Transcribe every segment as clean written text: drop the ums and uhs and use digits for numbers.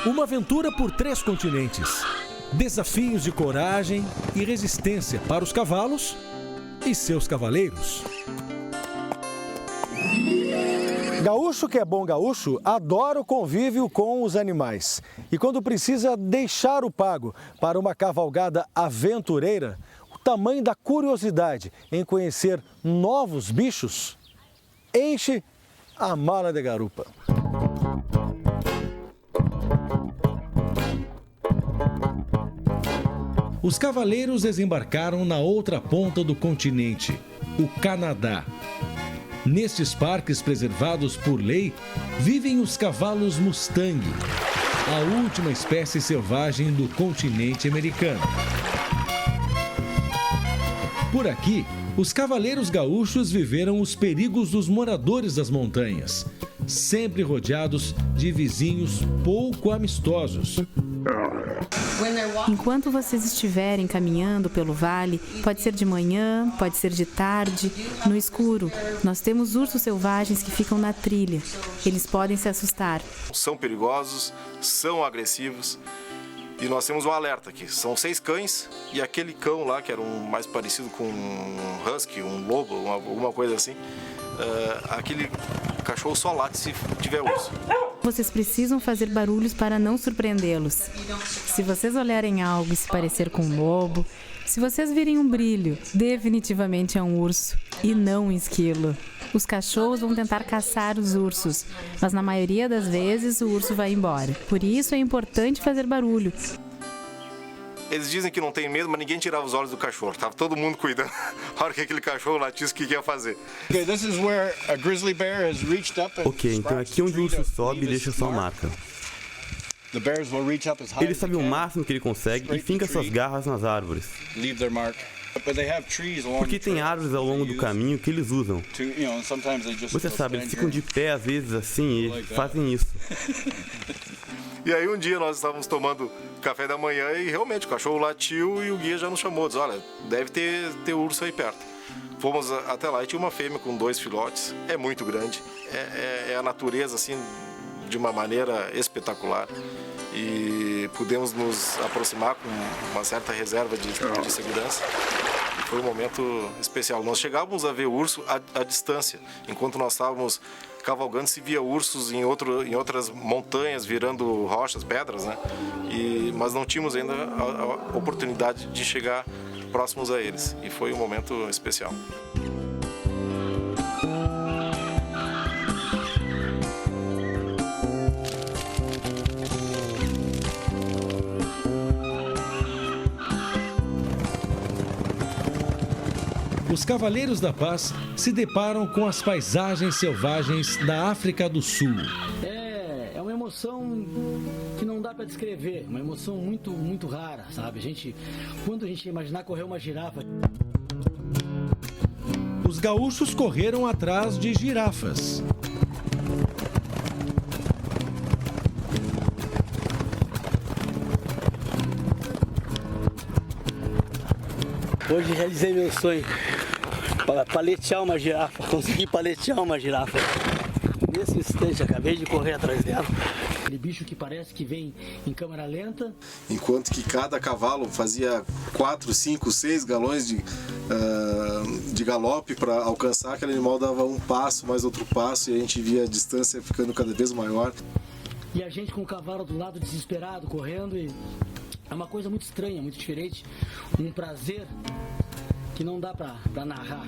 Uma aventura por 3 continentes. Desafios de coragem e resistência para os cavalos e seus cavaleiros. Gaúcho que é bom gaúcho adora o convívio com os animais. E quando precisa deixar o pago para uma cavalgada aventureira, o tamanho da curiosidade em conhecer novos bichos enche a mala de garupa. Os cavaleiros desembarcaram na outra ponta do continente, o Canadá. Nestes parques preservados por lei, vivem os cavalos Mustang, a última espécie selvagem do continente americano. Por aqui, os cavaleiros gaúchos viveram os perigos dos moradores das montanhas, sempre rodeados de vizinhos pouco amistosos. Enquanto vocês estiverem caminhando pelo vale, pode ser de manhã, pode ser de tarde, no escuro, nós temos ursos selvagens que ficam na trilha. Eles podem se assustar. São perigosos, são agressivos e nós temos um alerta aqui. São 6 cães e aquele cão lá, que era um mais parecido com um husky, um lobo, alguma coisa assim, aquele cachorro só late se tiver urso. Vocês precisam fazer barulhos para não surpreendê-los. Se vocês olharem algo e se parecer com um lobo, se vocês virem um brilho, definitivamente é um urso e não um esquilo. Os cachorros vão tentar caçar os ursos, mas na maioria das vezes o urso vai embora. Por isso é importante fazer barulho. Eles dizem que não tem medo, mas ninguém tirava os olhos do cachorro. Tava todo mundo cuidando. A hora que aquele cachorro latisse, o que ia fazer? Ok, então aqui é onde o urso sobe e deixa sua marca. Ele sobe o máximo que ele consegue e finca suas garras nas árvores. Porque tem árvores ao longo do caminho que eles usam. Você sabe, eles ficam de pé às vezes assim e fazem isso. E aí um dia nós estávamos tomando café da manhã e realmente o cachorro latiu e o guia já nos chamou, diz, olha, deve ter urso aí perto. Fomos até lá e tinha uma fêmea com 2 filhotes, é muito grande, é a natureza assim de uma maneira espetacular e pudemos nos aproximar com uma certa reserva de segurança. Foi um momento especial. Nós chegávamos a ver o urso à distância, enquanto nós estávamos cavalgando, se via ursos em outras montanhas, virando rochas, pedras, né? Mas não tínhamos ainda a oportunidade de chegar próximos a eles. E foi um momento especial. Os Cavaleiros da Paz se deparam com as paisagens selvagens da África do Sul. É uma emoção que não dá para descrever, uma emoção muito, muito rara, sabe? Quando a gente imaginar correr uma girafa... Os gaúchos correram atrás de girafas. Hoje realizei meu sonho, paletear uma girafa, consegui paletear uma girafa. Nesse instante, acabei de correr atrás dela. Aquele bicho que parece que vem em câmera lenta. Enquanto que cada cavalo fazia 4, 5, 6 galões de galope para alcançar, aquele animal dava um passo, mais outro passo, e a gente via a distância ficando cada vez maior. E a gente com o cavalo do lado desesperado, correndo, e é uma coisa muito estranha, muito diferente. Um prazer que não dá para narrar.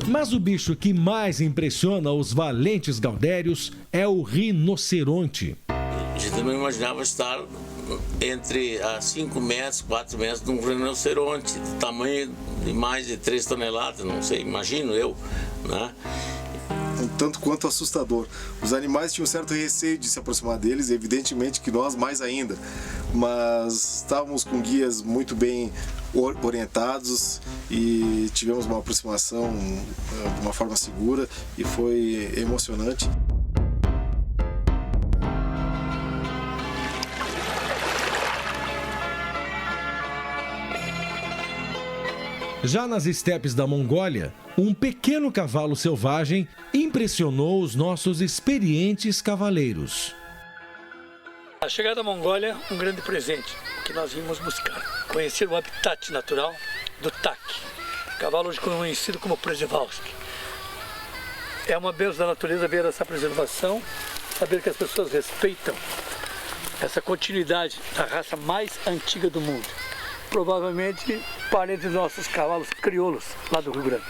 Mas o bicho que mais impressiona os valentes gaudérios é o rinoceronte. A gente não imaginava estar entre 5 metros, 4 metros de um rinoceronte, de tamanho de mais de 3 toneladas, não sei, imagino eu, né? Um tanto quanto assustador. Os animais tinham um certo receio de se aproximar deles, evidentemente que nós mais ainda, mas estávamos com guias muito bem orientados e tivemos uma aproximação de uma forma segura e foi emocionante. Já nas estepes da Mongólia, um pequeno cavalo selvagem impressionou os nossos experientes cavaleiros. A chegada da Mongólia é um grande presente que nós vimos buscar. Conhecer o habitat natural do Tak, cavalo hoje conhecido como Przewalski. É uma bênção da natureza ver essa preservação, saber que as pessoas respeitam essa continuidade da raça mais antiga do mundo. Provavelmente parente dos nossos cavalos crioulos lá do Rio Grande.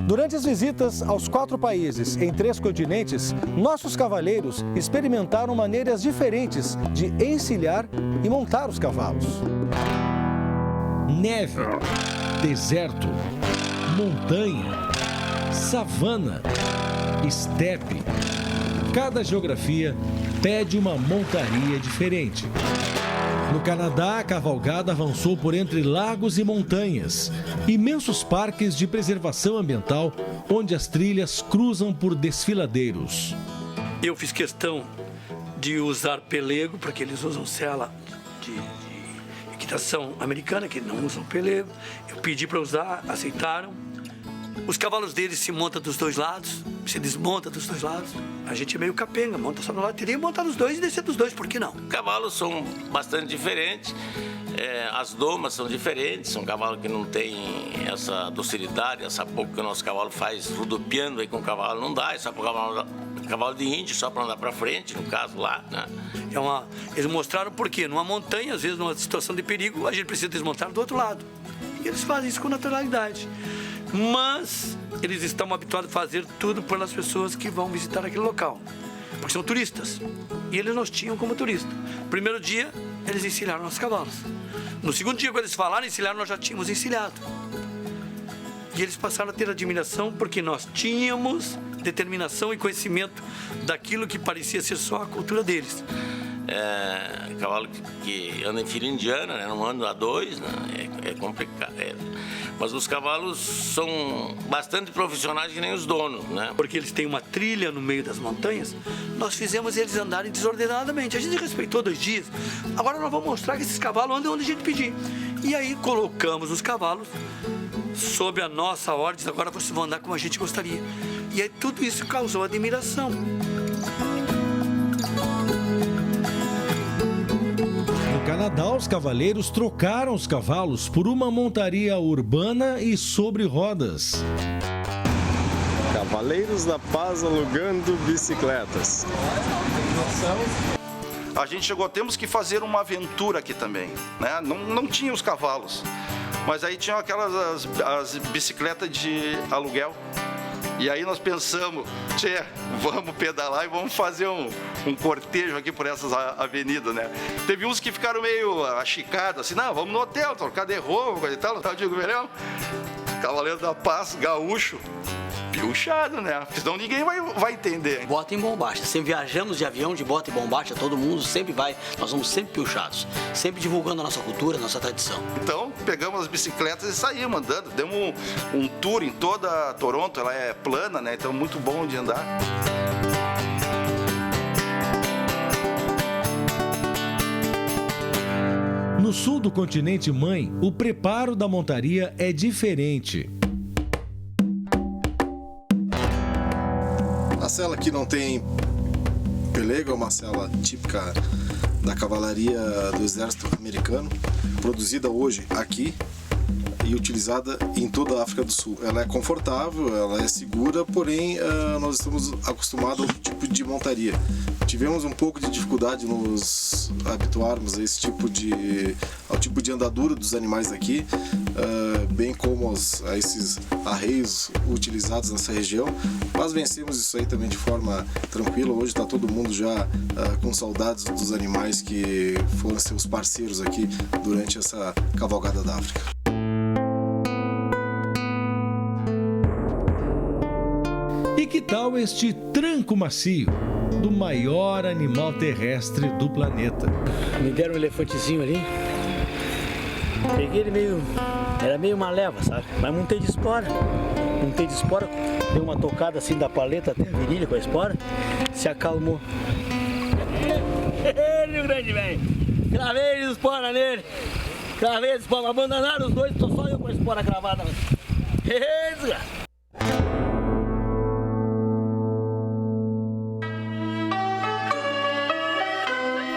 Durante as visitas aos 4 países em 3 continentes, nossos cavaleiros experimentaram maneiras diferentes de encilhar e montar os cavalos. Neve, deserto, montanha, savana, estepe. Cada geografia pede uma montaria diferente. No Canadá, a cavalgada avançou por entre lagos e montanhas, imensos parques de preservação ambiental, onde as trilhas cruzam por desfiladeiros. Eu fiz questão de usar pelego, porque eles usam sela de equitação americana, que não usam pelego. Eu pedi para usar, aceitaram. Os cavalos deles se montam dos 2 lados, se desmonta dos 2 lados. A gente é meio capenga, monta só no lado, teria que montar nos 2 e descer dos 2, por que não? Cavalos são bastante diferentes, as domas são diferentes, são cavalos que não têm essa docilidade, essa pouco que o nosso cavalo faz rodopiando aí com o cavalo não dá, é só para cavalo de índio, só para andar para frente, no caso lá, né? Eles mostraram por quê? Numa montanha, às vezes numa situação de perigo, a gente precisa desmontar do outro lado. E eles fazem isso com naturalidade. Mas eles estão habituados a fazer tudo pelas pessoas que vão visitar aquele local, porque são turistas, e eles nos tinham como turista. Primeiro dia, eles encilharam nossos cavalos. No segundo dia, quando eles falaram encilhar, nós já tínhamos encilhado. E eles passaram a ter admiração porque nós tínhamos determinação e conhecimento daquilo que parecia ser só a cultura deles. Cavalo que anda em fila indiana, né? Não anda a 2, né? É complicado. Mas os cavalos são bastante profissionais que nem os donos, né? Porque eles têm uma trilha no meio das montanhas, nós fizemos eles andarem desordenadamente. A gente respeitou 2 dias. Agora nós vamos mostrar que esses cavalos andam onde a gente pedir. E aí colocamos os cavalos sob a nossa ordem. Agora vocês vão andar como a gente gostaria. E aí tudo isso causou admiração. No Canadá, os cavaleiros trocaram os cavalos por uma montaria urbana e sobre rodas. Cavaleiros da Paz alugando bicicletas. A gente chegou, temos que fazer uma aventura aqui também, né? Não tinha os cavalos, mas aí tinha aquelas as bicicletas de aluguel. E aí nós pensamos, vamos pedalar e vamos fazer um cortejo aqui por essas avenidas, né? Teve uns que ficaram meio achicados, assim, não, vamos no hotel, trocar de roupa, coisa e tal. Eu digo, melhor, Cavaleiro da Paz, gaúcho, piochado, né? Senão ninguém vai entender. Bota em bombacha. Sempre viajamos de avião, de bota e bombacha, todo mundo sempre vai, nós vamos sempre piochados, sempre divulgando a nossa cultura, a nossa tradição. Então, pegamos as bicicletas e saímos andando, demos um tour em toda Toronto, ela é plana, né? Então, muito bom de andar. No sul do continente mãe, o preparo da montaria é diferente. A sela aqui não tem pelego, é uma sela típica da cavalaria do exército americano, produzida hoje aqui e utilizada em toda a África do Sul. Ela é confortável, ela é segura, porém nós estamos acostumados ao tipo de montaria. Tivemos um pouco de dificuldade nos habituarmos a esse ao tipo de andadura dos animais aqui, bem como a esses arreios utilizados nessa região, mas vencemos isso aí também de forma tranquila. Hoje está todo mundo já com saudades dos animais que foram seus parceiros aqui durante essa cavalgada da África. E que tal este tranco macio do maior animal terrestre do planeta? Me deram um elefantezinho ali. Peguei ele era meio uma leva, sabe? Mas montei de espora. Dei uma tocada assim da paleta até a virilha com a espora, se acalmou. Rio Grande, velho! Cravei de espora nele! Abandonaram os dois, tô só eu com a espora gravada.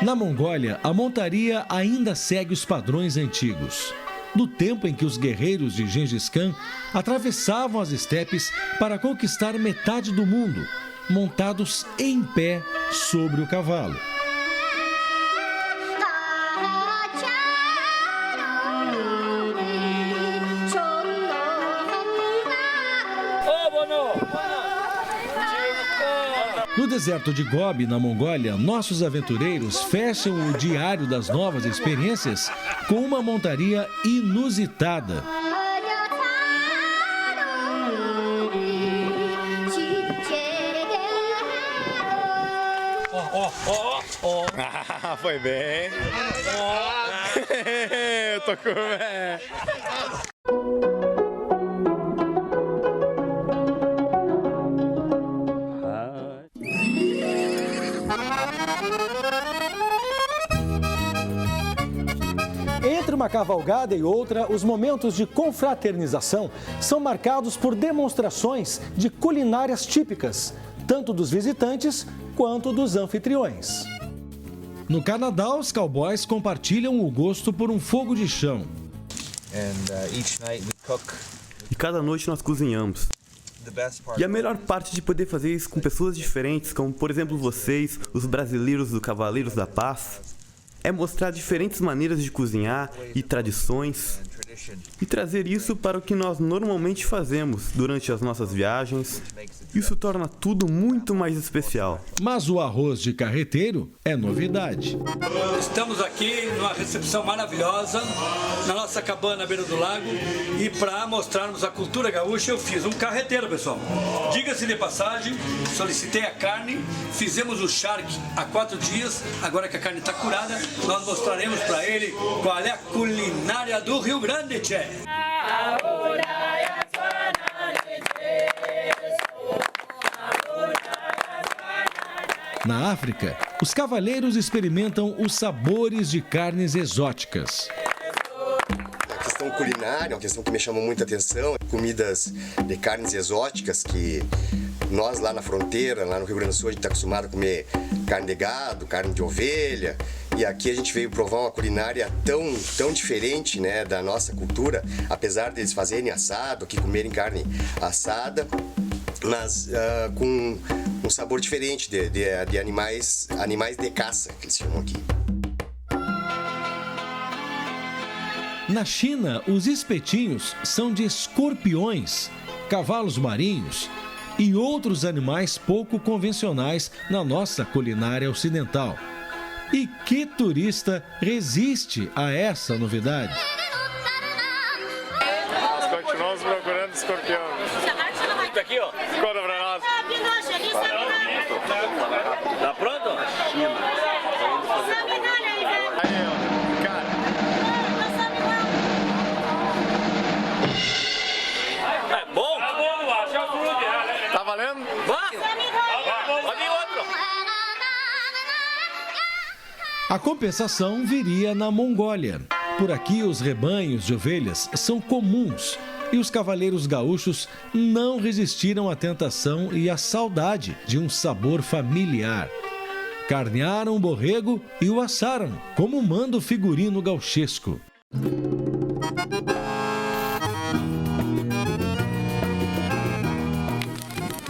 Na Mongólia, a montaria ainda segue os padrões antigos, do tempo em que os guerreiros de Gengis Khan atravessavam as estepes para conquistar metade do mundo, montados em pé sobre o cavalo. No deserto de Gobi, na Mongólia, nossos aventureiros fecham o diário das novas experiências com uma montaria inusitada. Foi bem. Eu tô com... Entre uma cavalgada e outra, os momentos de confraternização são marcados por demonstrações de culinárias típicas, tanto dos visitantes quanto dos anfitriões. No Canadá, os cowboys compartilham o gosto por um fogo de chão. E cada noite nós cozinhamos. E a melhor parte de poder fazer isso com pessoas diferentes, como por exemplo vocês, os brasileiros do Cavaleiros da Paz, é mostrar diferentes maneiras de cozinhar e tradições e trazer isso para o que nós normalmente fazemos durante as nossas viagens. Isso torna tudo muito mais especial. Mas o arroz de carreteiro é novidade. Estamos aqui numa recepção maravilhosa, na nossa cabana à beira do lago, e para mostrarmos a cultura gaúcha eu fiz um carreteiro, pessoal. Diga-se de passagem, solicitei a carne, fizemos o charque há 4 dias, agora que a carne está curada, nós mostraremos para ele qual é a culinária do Rio Grande, tchê. Na África, os cavaleiros experimentam os sabores de carnes exóticas. A questão culinária é uma questão que me chamou muita atenção. Comidas de carnes exóticas que nós lá na fronteira, lá no Rio Grande do Sul, a gente está acostumado a comer carne de gado, carne de ovelha. E aqui a gente veio provar uma culinária tão diferente, né, da nossa cultura, apesar deles fazerem assado, aqui comerem carne assada, mas com um sabor diferente de animais de caça, que eles chamam aqui. Na China, os espetinhos são de escorpiões, cavalos marinhos e outros animais pouco convencionais na nossa culinária ocidental. E que turista resiste a essa novidade? Nós continuamos procurando escorpião. Tá aqui, ó. Conta pra nós. Tá pronto? Aí, ó, cara. É bom? Tá valendo? Vá! Vai vir outro! A compensação viria na Mongólia. Por aqui, os rebanhos de ovelhas são comuns e os cavaleiros gaúchos não resistiram à tentação e à saudade de um sabor familiar. Carnearam o borrego e o assaram, como manda o figurino gauchesco.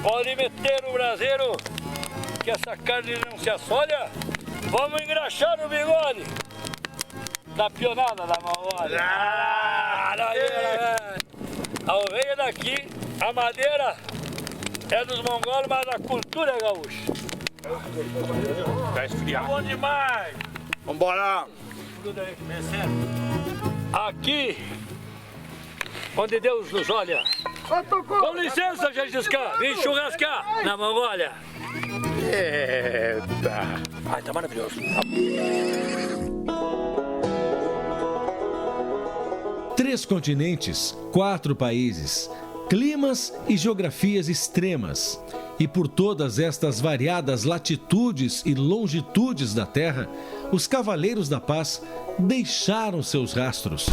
Pode meter o braseiro, que essa carne não se assolha. Vamos engraxar o bigode da pionada da Mongólia. A ovelha daqui, a madeira é dos mongóis, mas a cultura é gaúcha. Vai esfriar. Bom demais! Vambora! Aqui, onde Deus nos olha. Com licença, Gengis Khan, vim churrascar na Mongólia. Eita! Ai, tá maravilhoso. 3 continentes, 4 países, climas e geografias extremas. E por todas estas variadas latitudes e longitudes da Terra, os Cavaleiros da Paz deixaram seus rastros.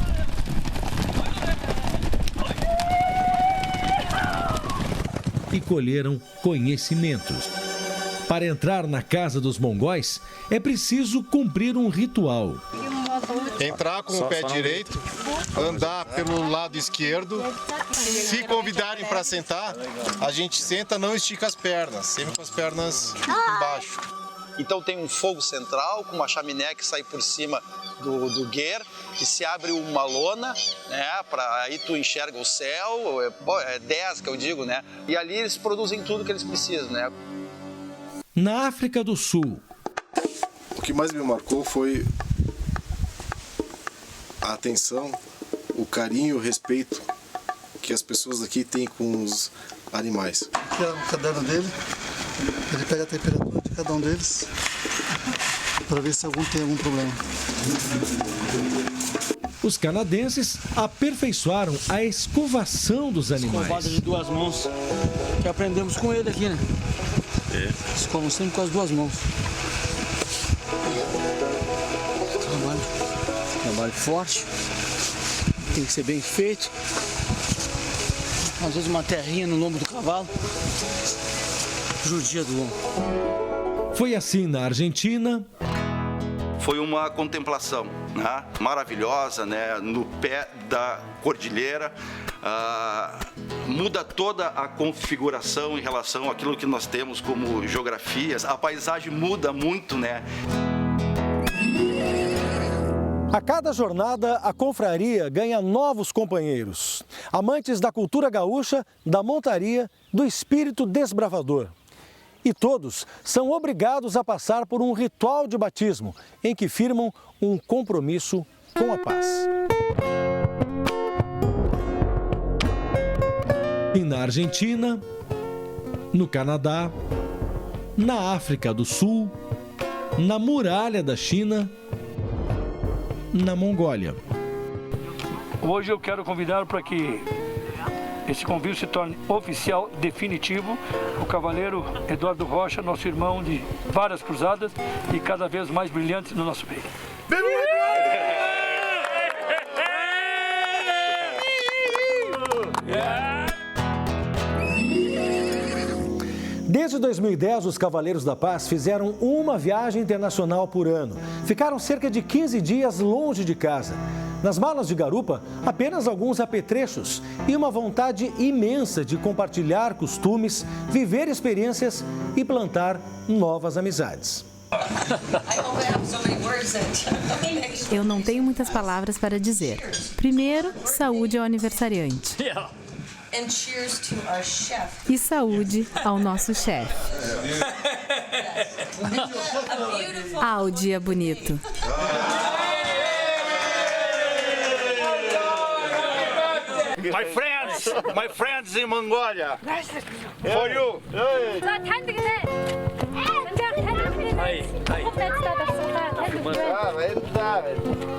E colheram conhecimentos. Para entrar na casa dos mongóis, é preciso cumprir um ritual. Entrar com o pé direito, andar pelo lado esquerdo. Se convidarem para sentar, a gente senta, não estica as pernas, sempre com as pernas embaixo. Então tem um fogo central com uma chaminé que sai por cima do guer, que se abre uma lona, né? Aí tu enxerga o céu, é 10 que eu digo, né? E ali eles produzem tudo que eles precisam, né? Na África do Sul. O que mais me marcou foi a atenção, o carinho e o respeito que as pessoas aqui têm com os animais. Aqui é o caderno dele, ele pega a temperatura de cada um deles para ver se algum tem algum problema. Os canadenses aperfeiçoaram a escovação dos animais. Escovada de 2 mãos, que aprendemos com ele aqui, né? Escovam sempre com as 2 mãos. Trabalho forte, tem que ser bem feito. Às vezes uma terrinha no lombo do cavalo judia do lombo. Foi assim na Argentina. Foi uma contemplação, né? Maravilhosa, né? No pé da cordilheira. Muda toda a configuração em relação àquilo que nós temos como geografias. A paisagem muda muito, né? A cada jornada, a confraria ganha novos companheiros, amantes da cultura gaúcha, da montaria, do espírito desbravador. E todos são obrigados a passar por um ritual de batismo, em que firmam um compromisso com a paz. E na Argentina, no Canadá, na África do Sul, na muralha da China, na Mongólia. Hoje eu quero convidar para que esse convite se torne oficial, definitivo, o cavaleiro Eduardo Rocha, nosso irmão de várias cruzadas e cada vez mais brilhante no nosso meio. Desde 2010, os Cavaleiros da Paz fizeram uma viagem internacional por ano. Ficaram cerca de 15 dias longe de casa. Nas malas de garupa, apenas alguns apetrechos e uma vontade imensa de compartilhar costumes, viver experiências e plantar novas amizades. Eu não tenho muitas palavras para dizer. Primeiro, saúde ao aniversariante. E saúde ao nosso chefe. O dia bonito. My friends in Mongolia. For you.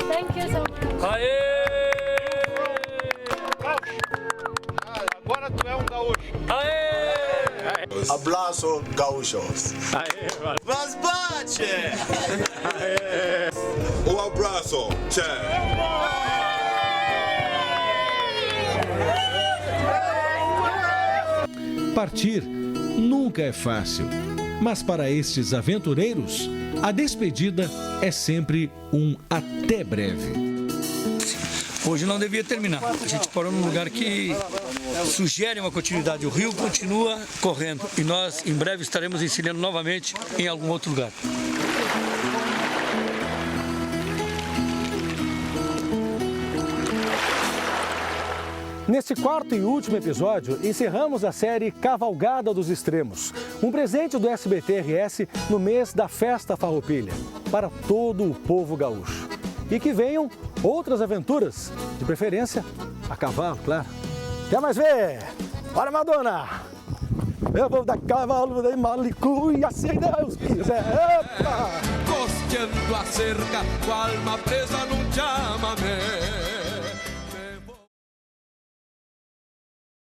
Thank you so much. Agora tu é um gaúcho. Abraço, gaúchos. Mas bate! Um abraço, tchê. Partir nunca é fácil, mas para estes aventureiros, a despedida é sempre um até breve. Hoje não devia terminar. A gente parou num lugar que sugere uma continuidade. O rio continua correndo e nós em breve estaremos ensinando novamente em algum outro lugar. Neste quarto e último episódio, encerramos a série Cavalgada dos Extremos, um presente do SBT-RS no mês da Festa Farroupilha, para todo o povo gaúcho. E que venham outras aventuras, de preferência a cavalo, claro. Quer mais ver? Bora, Madonna! Eu vou dar cavalo de malicuia, se Deus quiser. Epa! Costeando a cerca, com a alma presa num chamamé.